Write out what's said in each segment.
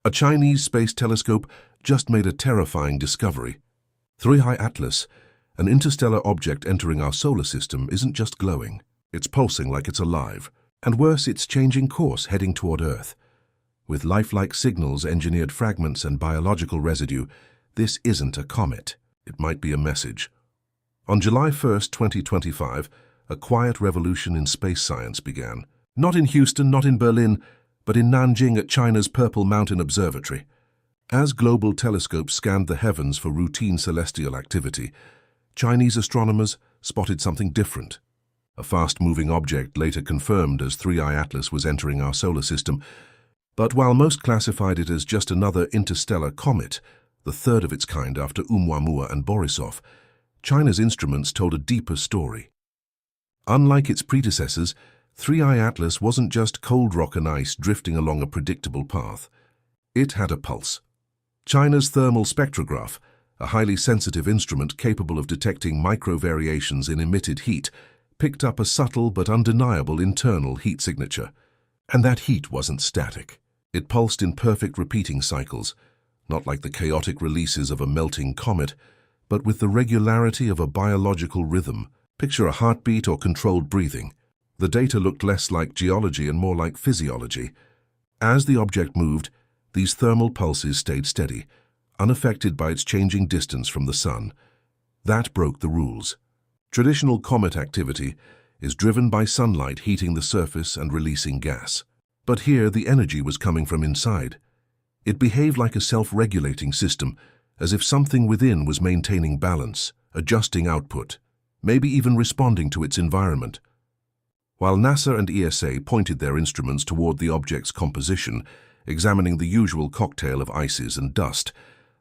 A Chinese space telescope just made a terrifying discovery. 3I Atlas, an interstellar object entering our solar system, isn't just glowing. It's pulsing like it's alive. And worse, it's changing course, heading toward Earth. With lifelike signals, engineered fragments, and biological residue, this isn't a comet. It might be a message. On July 1st, 2025, a quiet revolution in space science began. Not in Houston, not in Berlin, but in Nanjing at China's Purple Mountain Observatory. As global telescopes scanned the heavens for routine celestial activity, Chinese astronomers spotted something different. A fast-moving object later confirmed as 3I Atlas was entering our solar system. But while most classified it as just another interstellar comet, the third of its kind after Oumuamua and Borisov, China's instruments told a deeper story. Unlike its predecessors, 3I Atlas wasn't just cold rock and ice drifting along a predictable path. It had a pulse. China's thermal spectrograph, a highly sensitive instrument capable of detecting micro-variations in emitted heat, picked up a subtle but undeniable internal heat signature. And that heat wasn't static. It pulsed in perfect repeating cycles, not like the chaotic releases of a melting comet, but with the regularity of a biological rhythm. Picture a heartbeat or controlled breathing. The data looked less like geology and more like physiology. As the object moved, these thermal pulses stayed steady, unaffected by its changing distance from the sun. That broke the rules. Traditional comet activity is driven by sunlight heating the surface and releasing gas. But here the energy was coming from inside. It behaved like a self-regulating system, as if something within was maintaining balance, adjusting output, maybe even responding to its environment. While NASA and ESA pointed their instruments toward the object's composition, examining the usual cocktail of ices and dust,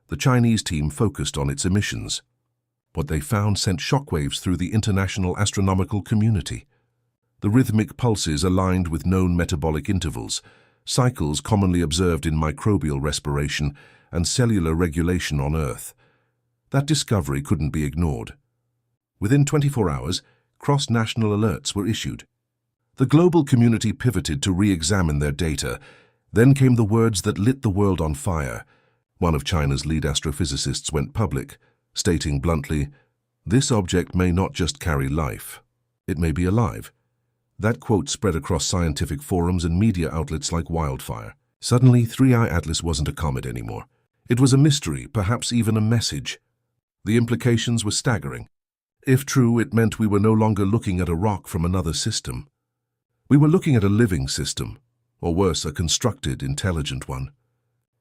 the Chinese team focused on its emissions. What they found sent shockwaves through the international astronomical community. The rhythmic pulses aligned with known metabolic intervals, cycles commonly observed in microbial respiration and cellular regulation on Earth. That discovery couldn't be ignored. Within 24 hours, cross-national alerts were issued. The global community pivoted to re-examine their data. Then came the words that lit the world on fire. One of China's lead astrophysicists went public, stating bluntly, "This object may not just carry life. It may be alive." That quote spread across scientific forums and media outlets like wildfire. Suddenly, 3I Atlas wasn't a comet anymore. It was a mystery, perhaps even a message. The implications were staggering. If true, it meant we were no longer looking at a rock from another system. We were looking at a living system, or worse, a constructed, intelligent one.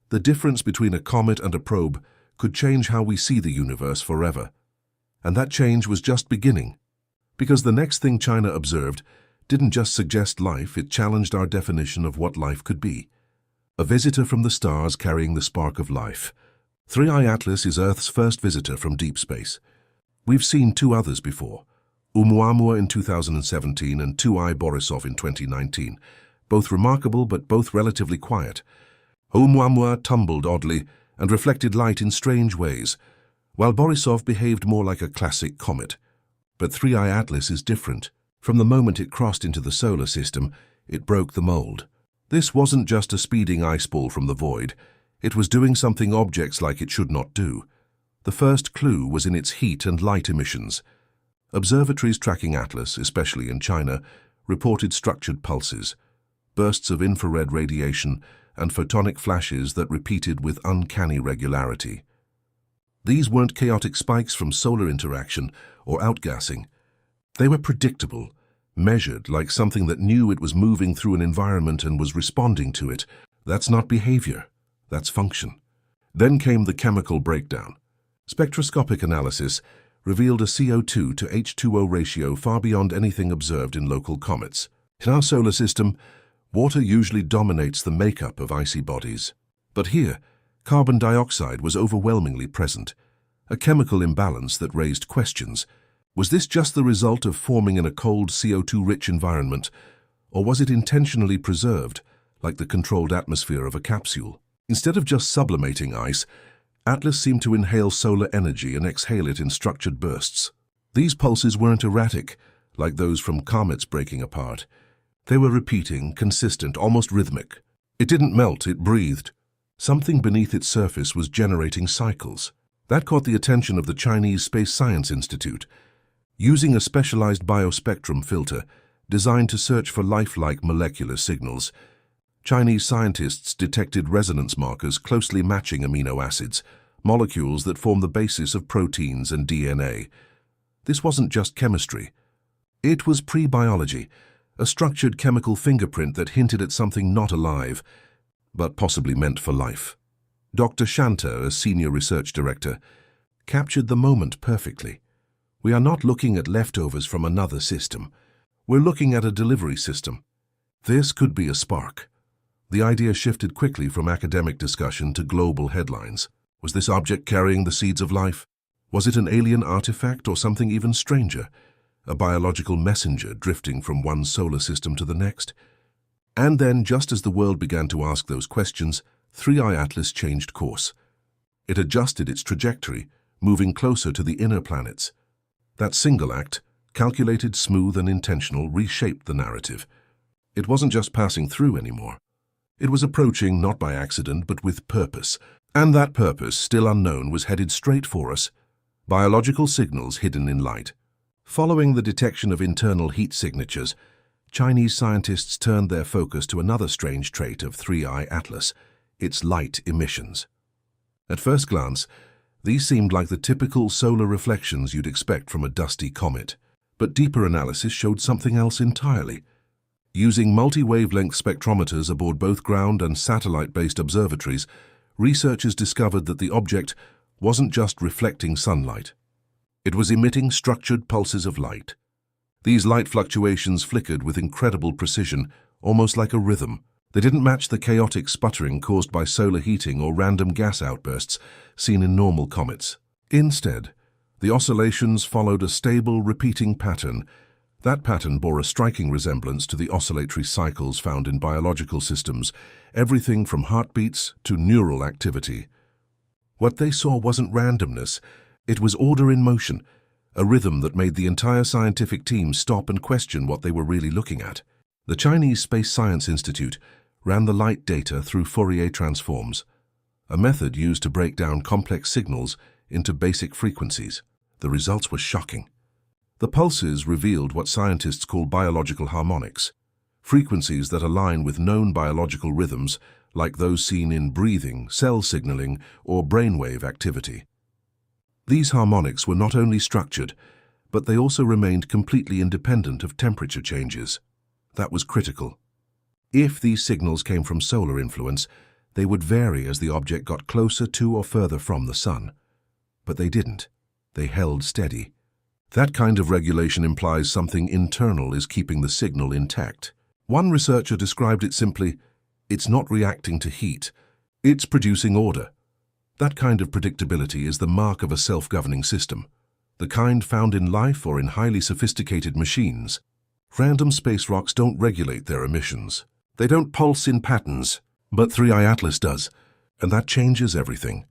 The difference between a comet and a probe could change how we see the universe forever. And that change was just beginning. Because the next thing China observed didn't just suggest life, it challenged our definition of what life could be. A visitor from the stars carrying the spark of life. 3I Atlas is Earth's first visitor from deep space. We've seen two others before, Oumuamua in 2017 and 2I Borisov in 2019, both remarkable but both relatively quiet. Oumuamua tumbled oddly and reflected light in strange ways, while Borisov behaved more like a classic comet. But 3I Atlas is different. From the moment it crossed into the solar system, it broke the mold. This wasn't just a speeding ice ball from the void. It was doing something objects like it should not do. The first clue was in its heat and light emissions. Observatories tracking Atlas, especially in China, reported structured pulses, bursts of infrared radiation, and photonic flashes that repeated with uncanny regularity. These weren't chaotic spikes from solar interaction or outgassing. They were predictable, measured like something that knew it was moving through an environment and was responding to it. That's not behavior, that's function. Then came the chemical breakdown. Spectroscopic analysis revealed a CO2 to H2O ratio far beyond anything observed in local comets. In our solar system, water usually dominates the makeup of icy bodies. But here, carbon dioxide was overwhelmingly present, a chemical imbalance that raised questions. Was this just the result of forming in a cold CO2-rich environment, or was it intentionally preserved, like the controlled atmosphere of a capsule? Instead of just sublimating ice, Atlas seemed to inhale solar energy and exhale it in structured bursts. These pulses weren't erratic, like those from comets breaking apart. They were repeating, consistent, almost rhythmic. It didn't melt, it breathed. Something beneath its surface was generating cycles. That caught the attention of the Chinese Space Science Institute. Using a specialized biospectrum filter designed to search for lifelike molecular signals, Chinese scientists detected resonance markers closely matching amino acids, molecules that form the basis of proteins and DNA. This wasn't just chemistry. It was pre-biology, a structured chemical fingerprint that hinted at something not alive, but possibly meant for life. Dr. Shanta, a senior research director, captured the moment perfectly. We are not looking at leftovers from another system. We're looking at a delivery system. This could be a spark. The idea shifted quickly from academic discussion to global headlines. Was this object carrying the seeds of life? Was it an alien artifact or something even stranger? A biological messenger drifting from one solar system to the next? And then, just as the world began to ask those questions, 3I Atlas changed course. It adjusted its trajectory, moving closer to the inner planets. That single act, calculated, smooth, and intentional, reshaped the narrative. It wasn't just passing through anymore. It was approaching not by accident, but with purpose. And that purpose, still unknown, was headed straight for us. Biological signals hidden in light. Following the detection of internal heat signatures, Chinese scientists turned their focus to another strange trait of 3I Atlas, its light emissions. At first glance, these seemed like the typical solar reflections you'd expect from a dusty comet. But deeper analysis showed something else entirely. Using multi-wavelength spectrometers aboard both ground and satellite-based observatories, researchers discovered that the object wasn't just reflecting sunlight. It was emitting structured pulses of light. These light fluctuations flickered with incredible precision, almost like a rhythm. They didn't match the chaotic sputtering caused by solar heating or random gas outbursts seen in normal comets. Instead, the oscillations followed a stable, repeating pattern. That pattern bore a striking resemblance to the oscillatory cycles found in biological systems, everything from heartbeats to neural activity. What they saw wasn't randomness, it was order in motion, a rhythm that made the entire scientific team stop and question what they were really looking at. The Chinese Space Science Institute ran the light data through Fourier transforms, a method used to break down complex signals into basic frequencies. The results were shocking. The pulses revealed what scientists call biological harmonics, frequencies that align with known biological rhythms like those seen in breathing, cell signaling, or brainwave activity. These harmonics were not only structured, but they also remained completely independent of temperature changes. That was critical. If these signals came from solar influence, they would vary as the object got closer to or further from the sun. But they didn't. They held steady. That kind of regulation implies something internal is keeping the signal intact. One researcher described it simply, it's not reacting to heat, it's producing order. That kind of predictability is the mark of a self-governing system, the kind found in life or in highly sophisticated machines. Random space rocks don't regulate their emissions. They don't pulse in patterns, but 3I Atlas does, and that changes everything.